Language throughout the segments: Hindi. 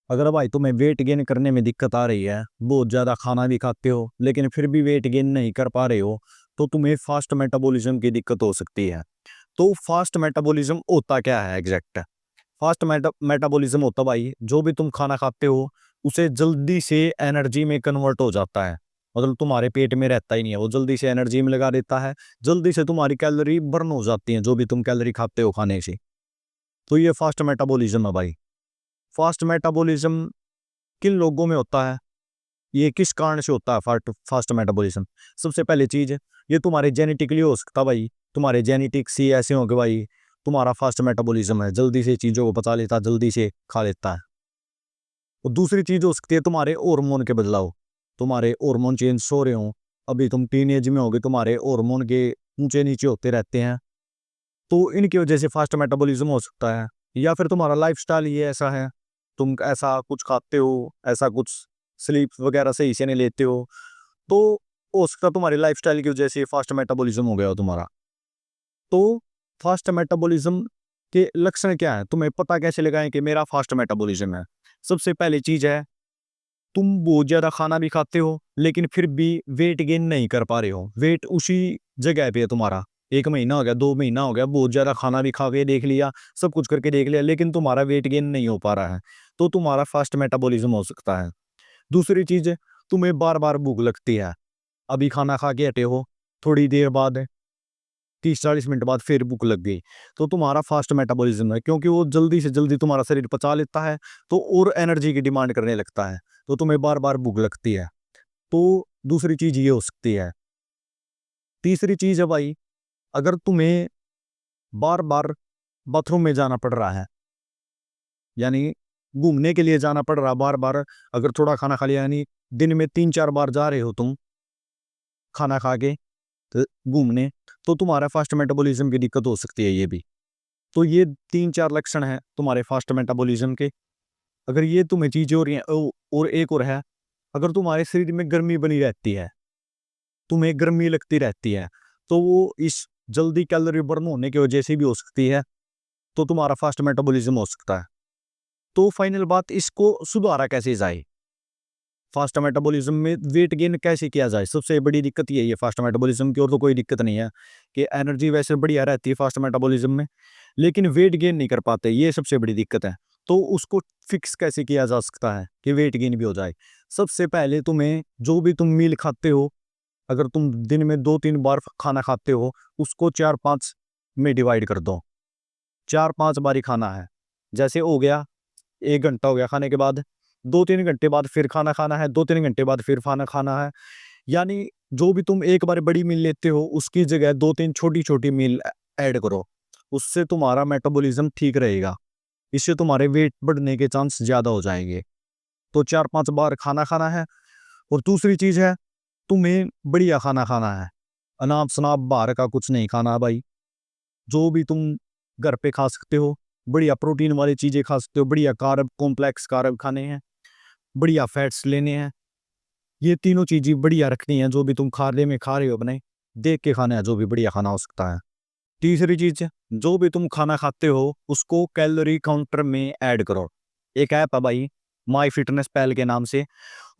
अगर भाई तुम्हें वेट गेन करने में दिक्कत आ रही है, बहुत ज़्यादा खाना भी खाते हो लेकिन फिर भी वेट गेन नहीं कर पा रहे हो, तो तुम्हें फास्ट मेटाबॉलिज्म की दिक्कत हो सकती है। तो फास्ट मेटाबॉलिज्म होता क्या है एग्जैक्ट? फास्ट मेटाबॉलिज्म होता भाई, जो भी तुम खाना खाते हो उसे जल्दी से एनर्जी में कन्वर्ट हो जाता है। मतलब तुम्हारे पेट में रहता ही नहीं है, वो जल्दी से एनर्जी में लगा देता है। जल्दी से तुम्हारी कैलोरी बर्न हो जाती है, जो भी तुम कैलोरी खाते हो खाने से। तो ये फास्ट मेटाबॉलिज्म है भाई। फास्ट मेटाबॉलिज्म किन लोगों में होता है, ये किस कारण से होता है फास्ट फास्ट मेटाबॉलिज्म? सबसे पहली चीज, ये तुम्हारे जेनेटिकली हो सकता है भाई। तुम्हारे जेनेटिक्स ही ऐसे होंगे भाई, तुम्हारा फास्ट मेटाबॉलिज्म है, जल्दी से चीजों को पचा लेता है, जल्दी से खा लेता है। और दूसरी चीज हो सकती है तुम्हारे हार्मोन के बदलाव। तुम्हारे हार्मोन चेंज हो रहे हो, अभी तुम टीनेज में होगे, तुम्हारे हार्मोन के ऊंचे नीचे होते रहते हैं, तो इनकी वजह से फास्ट मेटाबॉलिज्म हो सकता है। या फिर तुम्हारा लाइफस्टाइल ये ऐसा है, तुम ऐसा कुछ खाते हो, ऐसा कुछ स्लीप वगैरह सही से नहीं लेते हो, तो हो सकता है तुम्हारी लाइफस्टाइल की वजह से फास्ट मेटाबॉलिज्म हो गया हो तुम्हारा। तो फास्ट मेटाबॉलिज्म के लक्षण क्या है, तुम्हें पता कैसे लगाएं कि मेरा फास्ट मेटाबॉलिज्म है? सबसे पहली चीज है, तुम बहुत ज्यादा खाना भी खाते हो लेकिन फिर भी वेट गेन नहीं कर पा रहे हो। वेट उसी जगह पे है तुम्हारा, 1 महीना हो गया, 2 महीना हो गया, बहुत ज्यादा खाना भी खा के देख लिया, सब कुछ करके देख लिया, लेकिन तुम्हारा वेट गेन नहीं हो पा रहा है, तो तुम्हारा फास्ट मेटाबॉलिज्म हो सकता है। दूसरी चीज, तुम्हें बार बार भूख लगती है। अभी खाना खा के हटे हो, थोड़ी देर बाद 30-40 मिनट बाद फिर भूख लग गई, तो तुम्हारा फास्ट मेटाबॉलिज्म है, क्योंकि वो जल्दी से जल्दी तुम्हारा शरीर पचा लेता है, तो और एनर्जी की डिमांड करने लगता है, तो तुम्हें बार बार भूख लगती है। तो दूसरी चीज ये हो सकती है। तीसरी चीज है भाई, अगर तुम्हें बार बार बाथरूम में जाना पड़ रहा है, यानी घूमने के लिए जाना पड़ रहा बार बार, अगर थोड़ा खाना खा लिया, यानी दिन में 3-4 बार जा रहे हो तुम खाना खा के तो घूमने, तो तुम्हारा फास्ट मेटाबॉलिज्म की दिक्कत हो सकती है ये भी। तो ये 3-4 लक्षण हैं तुम्हारे फास्ट मेटाबॉलिज्म के। अगर ये तुम्हें चीजें हो रही हैं, और एक और है, अगर तुम्हारे शरीर में गर्मी बनी रहती है, तुम्हें गर्मी लगती रहती है, तो वो इस जल्दी कैलोरी बर्न होने की वजह से भी हो सकती है, तो तुम्हारा फास्ट मेटाबॉलिज्म हो सकता है। तो फाइनल बात, इसको सुधारा कैसे जाए? फास्ट मेटाबॉलिज्म में वेट गेन कैसे किया जाए? सबसे बड़ी दिक्कत यही है फास्ट मेटाबॉलिज्म की, और तो कोई दिक्कत नहीं है, कि एनर्जी वैसे बढ़िया रहती है फास्ट मेटाबॉलिज्म में, लेकिन वेट गेन नहीं कर पाते, ये सबसे बड़ी दिक्कत है। तो उसको फिक्स कैसे किया जा सकता है कि वेट गेन भी हो जाए? सबसे पहले तुम्हें जो भी तुम मील खाते हो, अगर तुम दिन में 2-3 बार खाना खाते हो, उसको 4-5 में डिवाइड कर दो। 4-5 बारी खाना है, जैसे हो गया 1 घंटा हो गया खाने के बाद, 2-3 घंटे बाद फिर खाना खाना है, 2-3 घंटे बाद फिर खाना खाना है। यानी जो भी तुम एक बार बड़ी मील लेते हो, उसकी जगह 2-3 छोटी-छोटी मील ऐड करो। उससे तुम्हारा मेटाबॉलिज्म ठीक रहेगा। इससे तुम्हारे वेट बढ़ने के चांस ज़्यादा हो जाएँगे। तो 4-5 बार खाना खाना है। और दूसरी चीज़ है, तुम्हें बढ़िया खाना खाना है। अनाप-शनाप बाहर का कुछ नहीं खाना भाई। जो भी तुम घर पे खा सकते हो, बढ़िया प्रोटीन वाली चीज़ें खा सकते हो, बढ़िया कार्ब, कॉम्प्लेक्स कार्ब खाने हैं, बढ़िया फैट्स लेने हैं। ये तीनों चीज़ें बढ़िया रखनी है, जो भी तुम खाने में खा रहे हो अपने, देख के खाना है, जो भी बढ़िया खाना हो सकता है। तीसरी चीज़, जो भी तुम खाना खाते हो, उसको कैलोरी काउंटर में ऐड करो। एक ऐप है भाई, माय फिटनेस पैल के नाम से,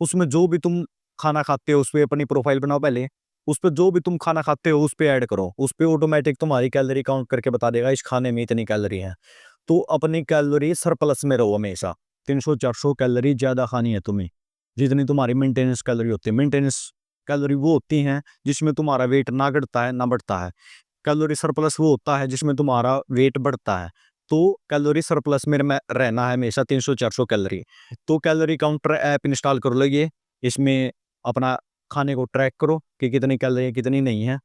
उसमें जो भी तुम खाना खाते हो, उसपे अपनी प्रोफ़ाइल बनाओ पहले, उसपे जो भी तुम खाना खाते हो, उसपे ऐड करो। उसपे ऑटोमैटिक तुम्हारी कैलोरी काउंट करके बता देगा, इस खाने में इतनी कैलोरी है। तो अपनी कैलोरी सरप्लस में रहो हमेशा। 300-400 कैलोरी ज़्यादा खानी है तुम्हें, जितनी तुम्हारी मेंटेनेंस कैलोरी होती है। मेंटेनेंस कैलोरी वो होती हैं, जिसमें तुम्हारा वेट ना घटता है, ना बढ़ता है। कैलोरी सरप्लस वो होता है, जिसमें तुम्हारा वेट बढ़ता है। तो कैलोरी सरप्लस में रहना है हमेशा 300-400 कैलोरी। तो कैलोरी काउंटर ऐप इंस्टॉल कर लो ये, इसमें अपना खाने को ट्रैक करो कि कितनी कैलोरी है, कितनी नहीं है।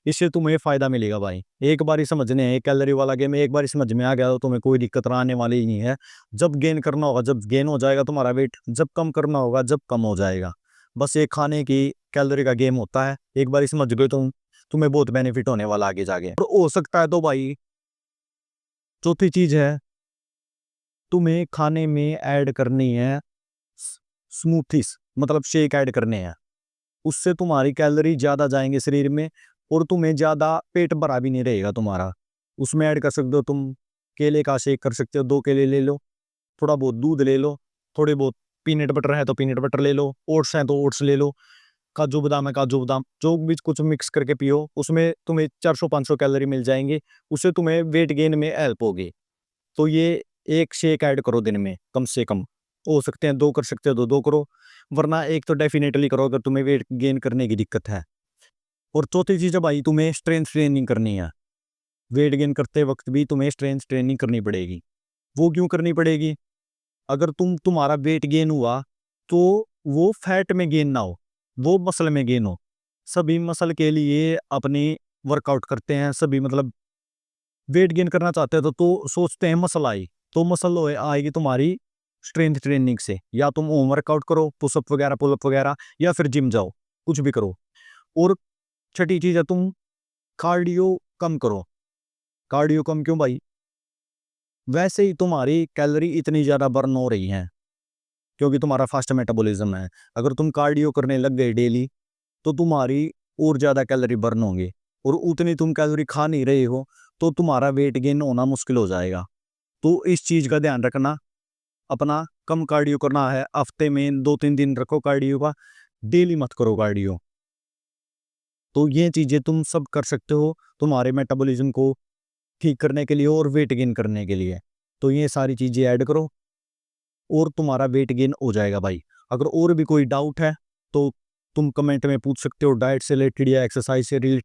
इससे तुम्हें फ़ायदा मिलेगा भाई। एक बार ही समझने है, कैलोरी वाला गेम एक बार ही समझ में आ गया, तो तुम्हें कोई दिक्कत आने वाली ही नहीं है। जब गेन करना होगा, जब गेन हो जाएगा तुम्हारा वेट, जब कम करना होगा, जब कम हो जाएगा। बस एक खाने की कैलोरी का गेम होता है। एक बार ही समझ गए तुम, तुम्हें बहुत बेनिफिट होने वाला आगे जाके। और हो सकता है तो भाई, चौथी चीज़ है, तुम्हें खाने में ऐड करनी है स्मूथीज, मतलब शेक ऐड करने हैं। उससे तुम्हारी कैलोरी ज़्यादा जाएंगे शरीर में, और तुम्हें ज़्यादा पेट भरा भी नहीं रहेगा तुम्हारा। उसमें ऐड कर सकते हो तुम, केले का शेक कर सकते हो, 2 केले ले लो, थोड़ा बहुत दूध ले लो, थोड़े बहुत पीनट बटर है तो पीनट बटर ले लो, ओट्स हैं तो ओट्स ले लो, काजू बादाम है काजू बादाम, जो भी कुछ मिक्स करके पियो, उसमें तुम्हें 400-500 कैलोरी मिल जाएंगे, उससे तुम्हें वेट गेन में हेल्प होगी। तो ये एक शेक ऐड करो दिन में कम से कम, हो सकते हैं 2 कर सकते हो तो 2 करो, वरना एक तो डेफिनेटली करो अगर तुम्हें वेट गेन करने की दिक्कत है। और चौथी चीज़ है भाई, तुम्हें स्ट्रेंथ ट्रेनिंग करनी है। वेट गेन करते वक्त भी तुम्हें स्ट्रेंथ ट्रेनिंग करनी पड़ेगी। वो क्यों करनी पड़ेगी? अगर तुम्हारा वेट गेन हुआ तो वो फैट में गेन ना हो, वो मसल में गेन हो। सभी मसल के लिए अपनी वर्कआउट करते हैं सभी, मतलब वेट गेन करना चाहते हैं तो सोचते हैं मसल आई, तो मसल आएगी तुम्हारी स्ट्रेंथ ट्रेनिंग से, या तुम होम वर्कआउट करो, पुशअप वगैरह पुलअप वगैरह, या फिर जिम जाओ, कुछ भी करो। और छठी चीज है, तुम कार्डियो कम करो। कार्डियो कम क्यों भाई? वैसे ही तुम्हारी कैलोरी इतनी ज़्यादा बर्न हो रही है क्योंकि तुम्हारा फास्ट मेटाबॉलिज्म है। अगर तुम कार्डियो करने लग गए डेली तो तुम्हारी और ज़्यादा कैलोरी बर्न होंगे, और उतनी तुम कैलोरी खा नहीं रहे हो तो तुम्हारा वेट गेन होना मुश्किल हो जाएगा। तो इस चीज़ का ध्यान रखना, अपना कम कार्डियो करना है, हफ्ते में 2-3 दिन रखो कार्डियो का, डेली मत करो कार्डियो। तो ये चीज़ें तुम सब कर सकते हो तुम्हारे मेटाबॉलिज्म को ठीक करने के लिए और वेट गेन करने के लिए। तो ये सारी चीज़ें ऐड करो और तुम्हारा वेट गेन हो जाएगा भाई। अगर और भी कोई डाउट है तो तुम कमेंट में पूछ सकते हो, डाइट से रिलेटेड या एक्सरसाइज से रिलेटेड।